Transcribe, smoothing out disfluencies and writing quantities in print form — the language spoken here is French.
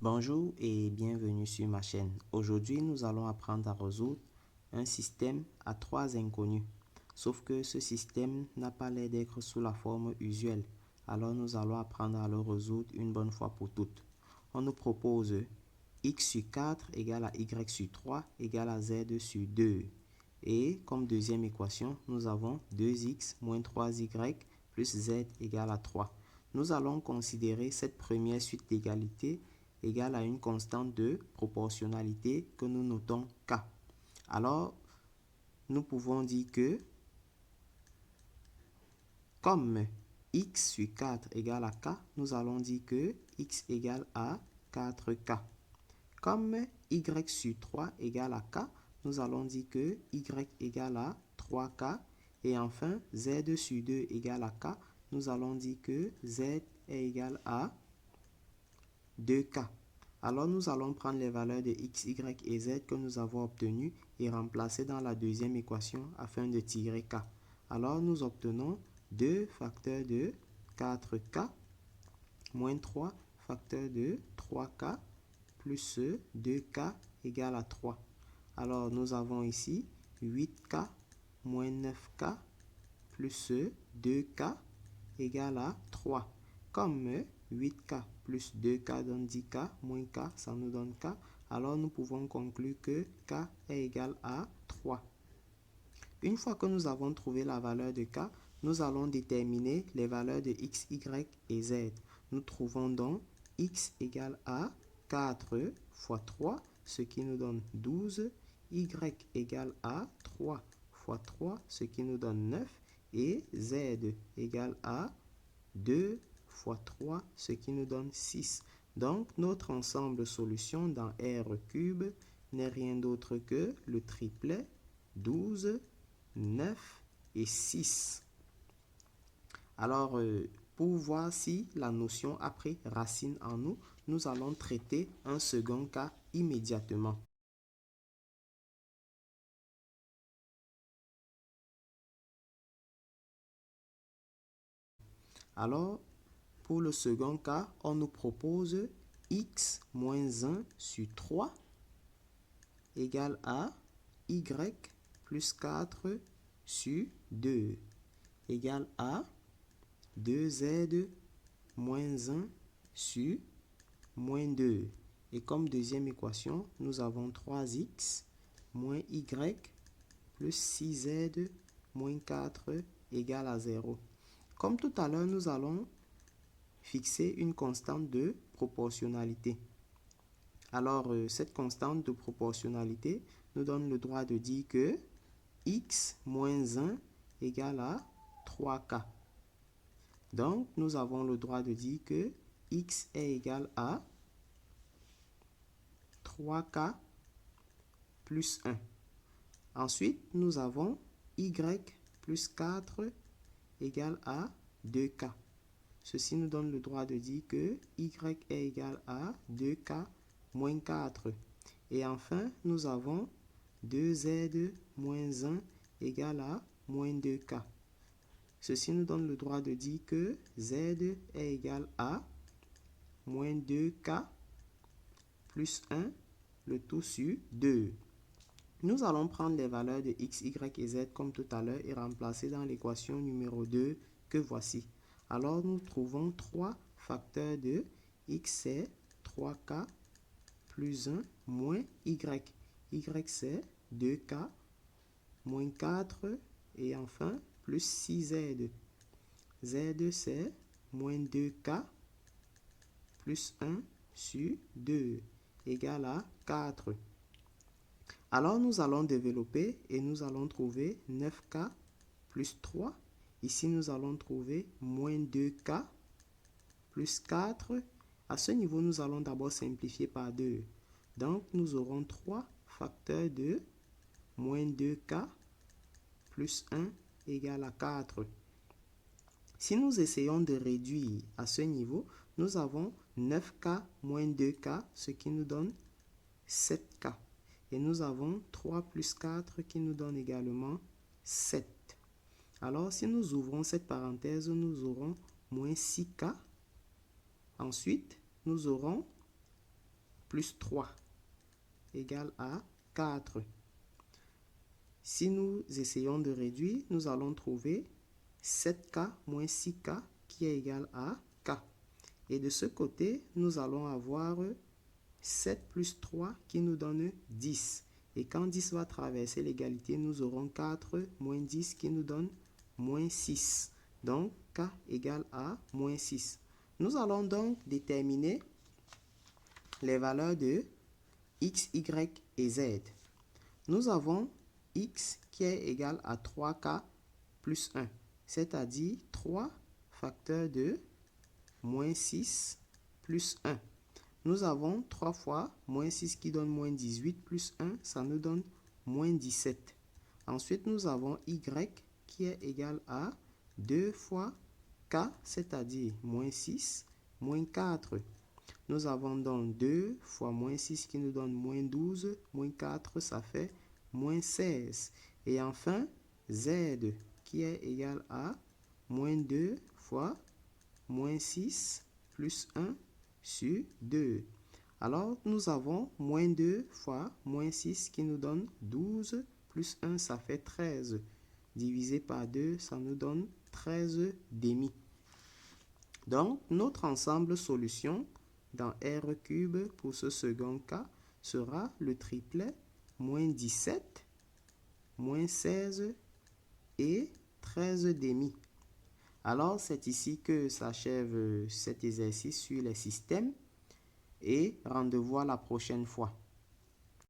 Bonjour et bienvenue sur ma chaîne. Aujourd'hui, nous allons apprendre à résoudre un système à trois inconnus. Sauf que ce système n'a pas l'air d'être sous la forme usuelle. Alors nous allons apprendre à le résoudre une bonne fois pour toutes. On nous propose x sur 4 égale à y sur 3 égale à z sur 2. Et comme deuxième équation, nous avons 2x moins 3y plus z égale à 3. Nous allons considérer cette première suite d'égalité égale à une constante de proportionnalité que nous notons K. Alors, nous pouvons dire que comme x sur 4 égale à K, nous allons dire que x égale à 4K. Comme y sur 3 égale à K, nous allons dire que y égale à 3K. Et enfin, z sur 2 égale à K, nous allons dire que z est égal à 2K. Alors, nous allons prendre les valeurs de x, y et z que nous avons obtenues et remplacer dans la deuxième équation afin de tirer K. Alors, nous obtenons 2 facteurs de 4K moins 3 facteurs de 3K plus 2K égale à 3. Alors, nous avons ici 8K moins 9K plus 2K égale à 3. Comme 8K plus 2K donne 10K, moins K, ça nous donne K. Alors, nous pouvons conclure que K est égal à 3. Une fois que nous avons trouvé la valeur de K, nous allons déterminer les valeurs de x, y et z. Nous trouvons donc x égale à 4 fois 3, ce qui nous donne 12. Y égale à 3 fois 3, ce qui nous donne 9. Et z égale à 2 fois 3, ce qui nous donne 6. Donc, notre ensemble solution dans R cube n'est rien d'autre que le triplet 12, 9 et 6. Alors, pour voir si la notion a pris racine en nous, nous allons traiter un second cas immédiatement. Alors, pour le second cas, on nous propose x moins 1 sur 3 égale à y plus 4 sur 2 égale à 2z moins 1 sur moins 2. Et comme deuxième équation, nous avons 3x moins y plus 6z moins 4 égale à 0. Comme tout à l'heure, nous allons fixer une constante de proportionnalité. Alors, cette constante de proportionnalité nous donne le droit de dire que x moins 1 égale à 3k. Donc, nous avons le droit de dire que x est égal à 3k plus 1. Ensuite, nous avons y plus 4 égale à 2k. Ceci nous donne le droit de dire que y est égal à 2k moins 4. Et enfin, nous avons 2z moins 1 égale à moins 2k. Ceci nous donne le droit de dire que z est égal à moins 2k plus 1, le tout sur 2. Nous allons prendre les valeurs de x, y et z comme tout à l'heure et remplacer dans l'équation numéro 2 que voici. Alors, nous trouvons 3 facteurs de x, c'est 3k plus 1 moins y. Y, c'est 2k moins 4 et enfin plus 6z. Z, c'est moins 2k plus 1 sur 2 égale à 4. Alors, nous allons développer et nous allons trouver 9k plus 3. Ici, nous allons trouver moins 2k plus 4. À ce niveau, nous allons d'abord simplifier par 2. Donc, nous aurons 3 facteurs de moins 2k plus 1 égale à 4. Si nous essayons de réduire à ce niveau, nous avons 9k moins 2k, ce qui nous donne 7k. Et nous avons 3 plus 4 qui nous donne également 7. Alors, si nous ouvrons cette parenthèse, nous aurons moins 6k. Ensuite, nous aurons plus 3 égale à 4. Si nous essayons de réduire, nous allons trouver 7K moins 6K qui est égal à K. Et de ce côté, nous allons avoir 7 plus 3 qui nous donne 10. Et quand 10 va traverser l'égalité, nous aurons 4 moins 10 qui nous donne moins 6. Donc, K égale à moins 6. Nous allons donc déterminer les valeurs de X, Y et Z. Nous avons X qui est égal à 3K plus 1, c'est-à-dire 3 facteurs de moins 6 plus 1. Nous avons 3 fois moins 6 qui donne moins 18 plus 1, ça nous donne moins 17. Ensuite, nous avons Y qui est égal à 2 fois K, c'est-à-dire moins 6, moins 4. Nous avons donc 2 fois moins 6 qui nous donne moins 12, moins 4, ça fait moins 16. Et enfin, Z qui est égal à moins 2 fois moins 6 plus 1 sur 2. Alors, nous avons moins 2 fois moins 6 qui nous donne 12, plus 1, ça fait 13. Divisé par 2, ça nous donne 13 demi. Donc, notre ensemble solution dans R cube pour ce second cas sera le triplet moins 17, moins 16 et 13 demi. Alors, c'est ici que s'achève cet exercice sur les systèmes et rendez-vous à la prochaine fois.